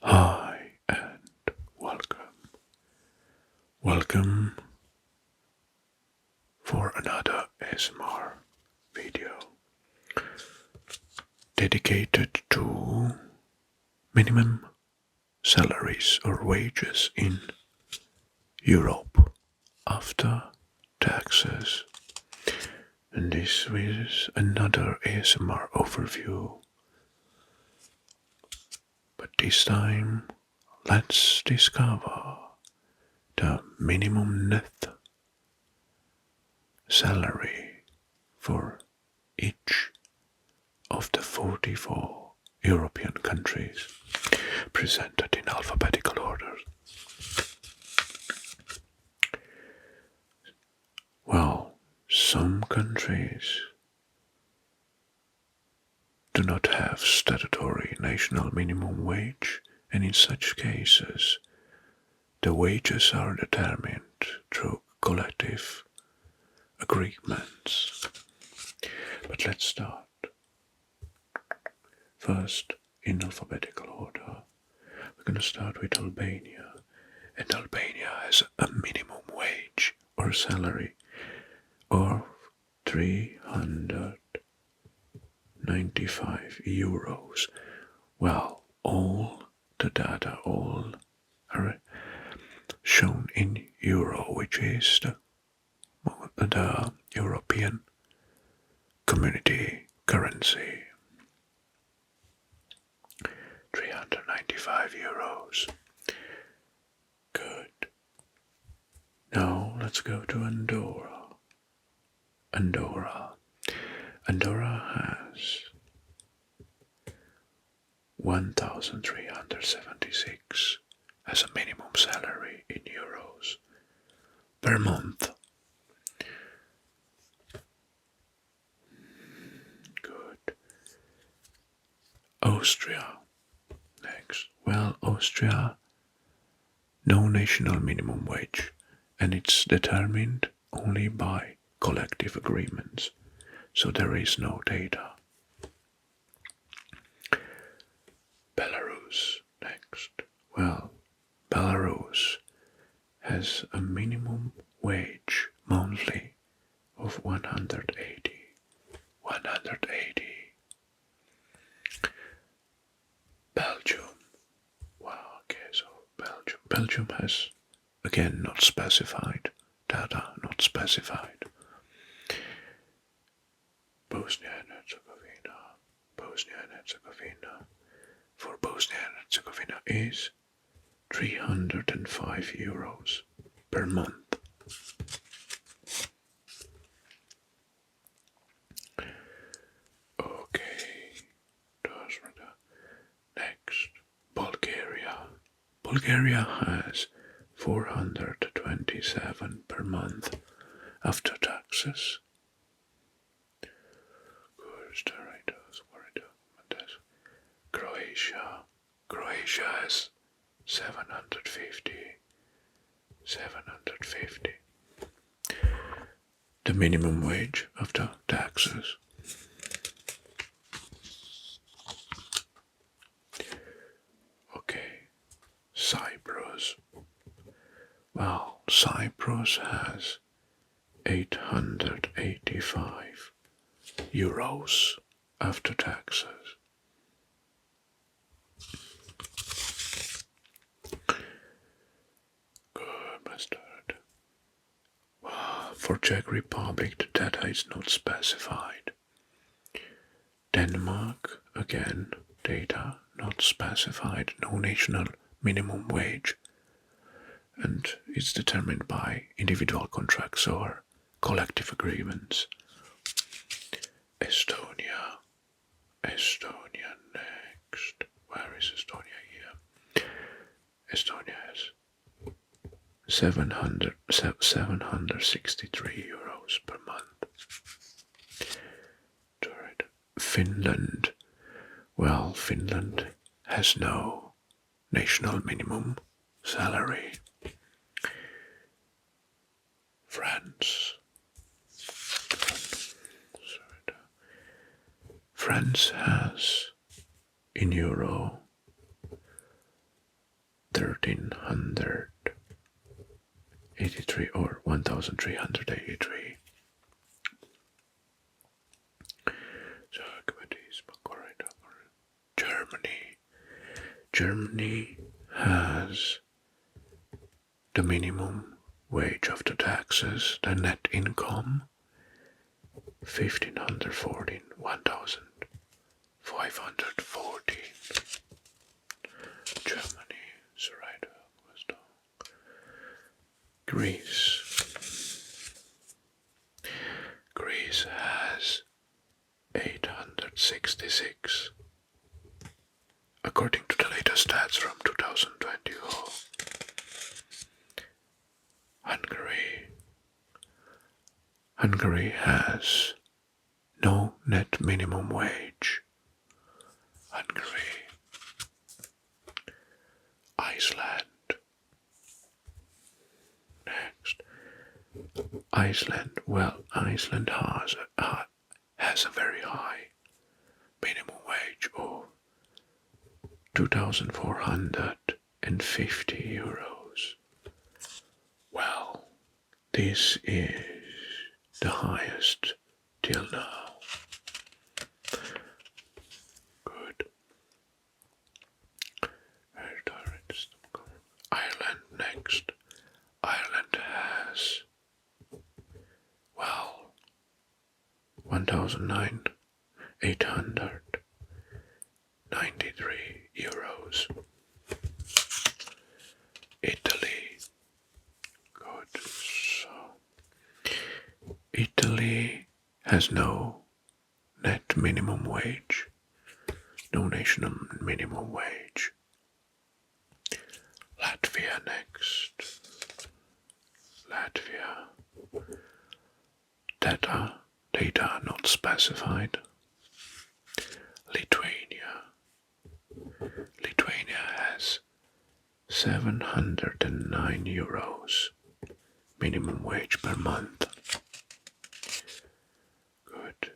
Hi and welcome. Welcome for another ASMR video dedicated to minimum salaries or wages in Europe after taxes. And this is another ASMR overview. But this time, let's discover the minimum net salary for each of the 44 European countries, presented in alphabetical order. Well, some countries do not have statutory national minimum wage, and in such cases, the wages are determined through collective agreements. But let's start. First, in alphabetical order, we're going to start with Albania. And Albania has a minimum wage or salary of 395 euros. Well, all the data, all are shown in euro, which is the European Community currency. 395 euros. Good. Now let's go to Andorra. Andorra has 1,376 as a minimum salary in euros per month. Good. Austria next. Well, Austria, no national minimum wage, and it's determined only by collective agreements, so there is no data. Belarus next. Well, Belarus has a minimum wage monthly of 180. 180. Belgium. Wow, okay, so Belgium. Belgium has, again, not specified. Data not specified. Bosnia and Herzegovina. Bosnia and Herzegovina. For Bosnia and Herzegovina is 305 euros per month. Okay, next, Bulgaria. Bulgaria has 427 per month after taxes. Croatia. Croatia has 750. 750. The minimum wage after taxes. Okay, Cyprus. Well, Cyprus has 885 euros after taxes. Good bastard. For Czech Republic, the data is not specified. Denmark, again, data not specified, no national minimum wage, and it's determined by individual contracts or collective agreements. Estonia. Estonia next. Where is Estonia here? Estonia has 763 euros per month. Finland. Well, Finland has no national minimum salary. France. France has in euro 1383 or 1383. Germany. Germany has the minimum wage after taxes, the net income 1514, 1514. Germany, Greece. Greece has 866. According to the latest stats from 2024. Hungary has no net minimum wage. Hungary. Iceland. Next. Iceland. Well, Iceland has a very high minimum wage of 2,450 euros. Well, this is the highest till now. Good. Ireland next. Ireland has, well, 1,893 euros. Italy. Good. So, Italy has no net minimum wage, no national minimum wage. Latvia next. Latvia. Data not specified. Lithuania. Lithuania has 709 euros minimum wage per month. Good.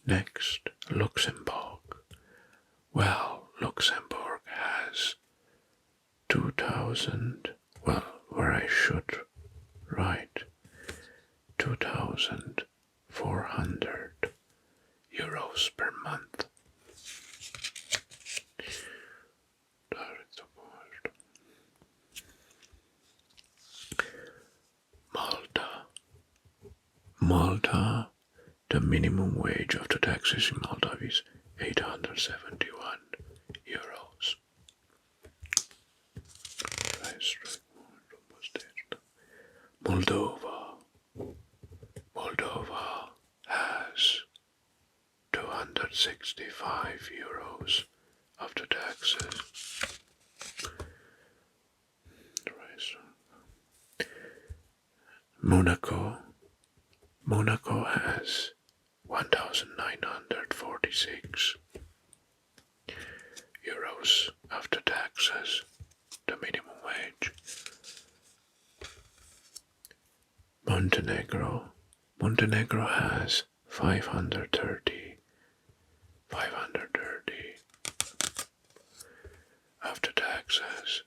Next, Luxembourg. Well, Luxembourg has 2,000, well, where I should write 2,400 euros per month. Malta, the minimum wage after taxes in Malta is 871 euros. Moldova has 265 euros after taxes. Monaco has 1,946 euros after taxes, the minimum wage. Montenegro has 530 after taxes.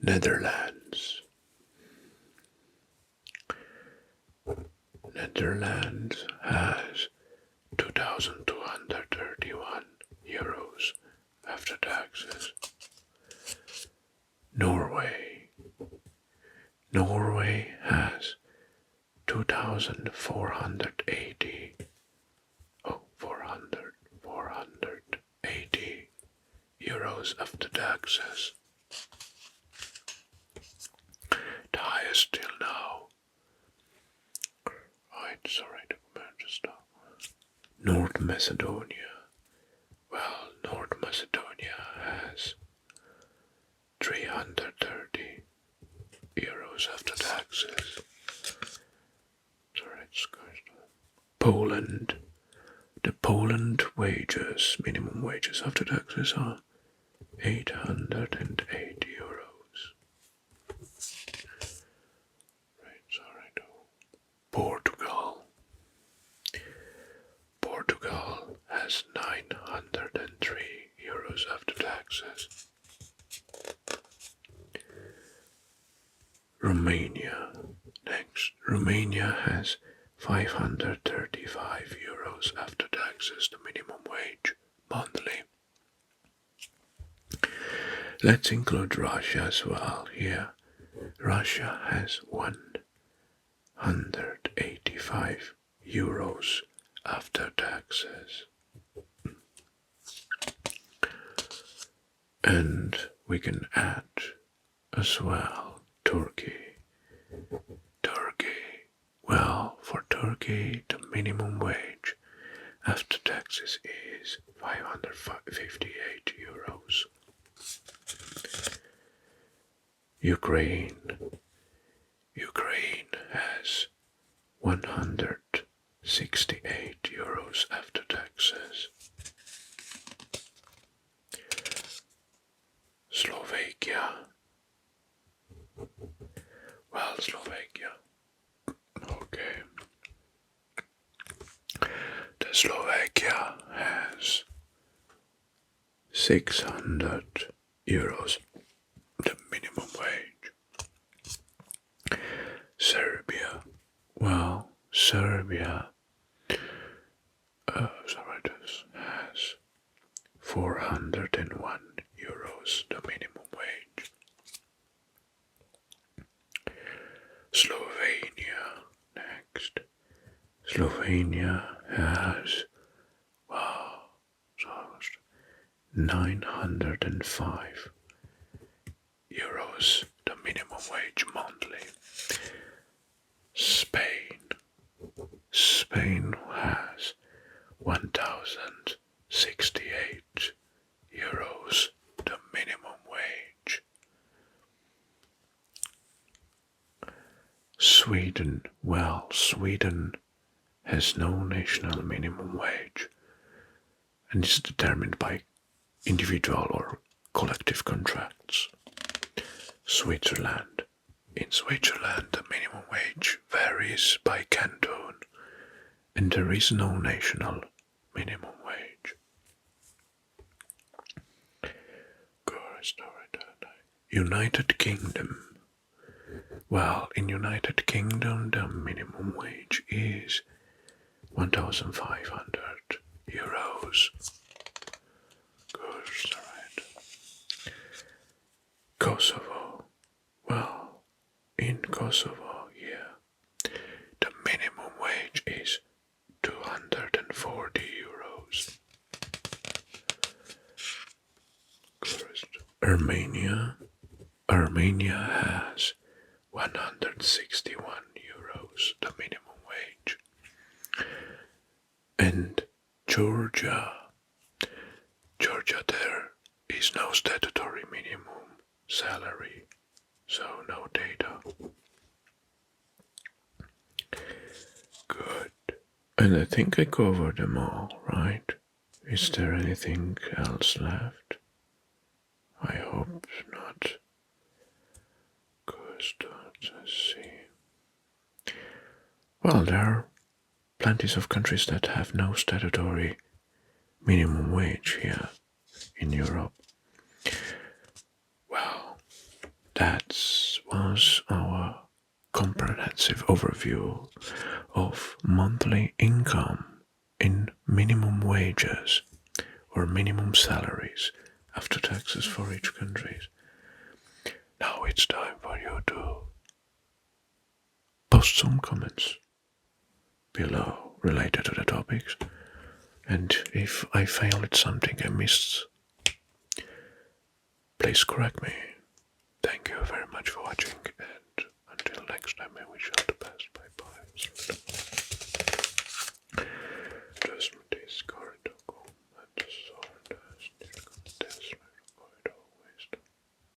Netherlands has 2,231 euros after taxes. Norway has 2,480 480 euros after taxes. The highest till now. Right, sorry, the commander stop. North Macedonia. Well, North Macedonia has 330 euros after taxes. Sorry, it's good. Poland. The Poland wages, minimum wages after taxes are 808 euros. Right, sorry, Portugal. Portugal has 903 euros after taxes. Romania. Next, Romania has 535 euros after taxes, the minimum wage monthly. Let's include Russia as well here. Russia has 185 euros after taxes. And we can add as well Turkey. Well, for Turkey, the minimum wage after taxes is 558 euros. Ukraine has 168 euros after taxes. Slovakia. Well, Slovakia. Okay. The Slovakia has 600 euros, the minimum wage. Serbia. Well, Serbia has 401 euros, the minimum wage. Slovenia next. Slovenia has 905 euros, the minimum wage monthly. Spain has 1,068 euros, the minimum wage. Sweden has no national minimum wage and is determined by individual or collective contracts. Switzerland. In Switzerland, the minimum wage varies by canton, and there is no national minimum wage. United Kingdom. Well, in United Kingdom, the minimum wage is 1,500 euros. Kosovo. Well, in Kosovo, the minimum wage is 240 euros. Armenia has 161 euros, the minimum wage. And Georgia, there is no statutory minimum salary, so no data. Good. And I think I covered them all, right? Is there anything else left? I hope not. Good, let's see. Well, there are plenty of countries that have no statutory minimum wage here in Europe. Well, that was our comprehensive overview of monthly income in minimum wages or minimum salaries after taxes for each country. Now it's time for you to post some comments below related to the topics, and if I failed at something I missed, please correct me. Thank you very much for watching.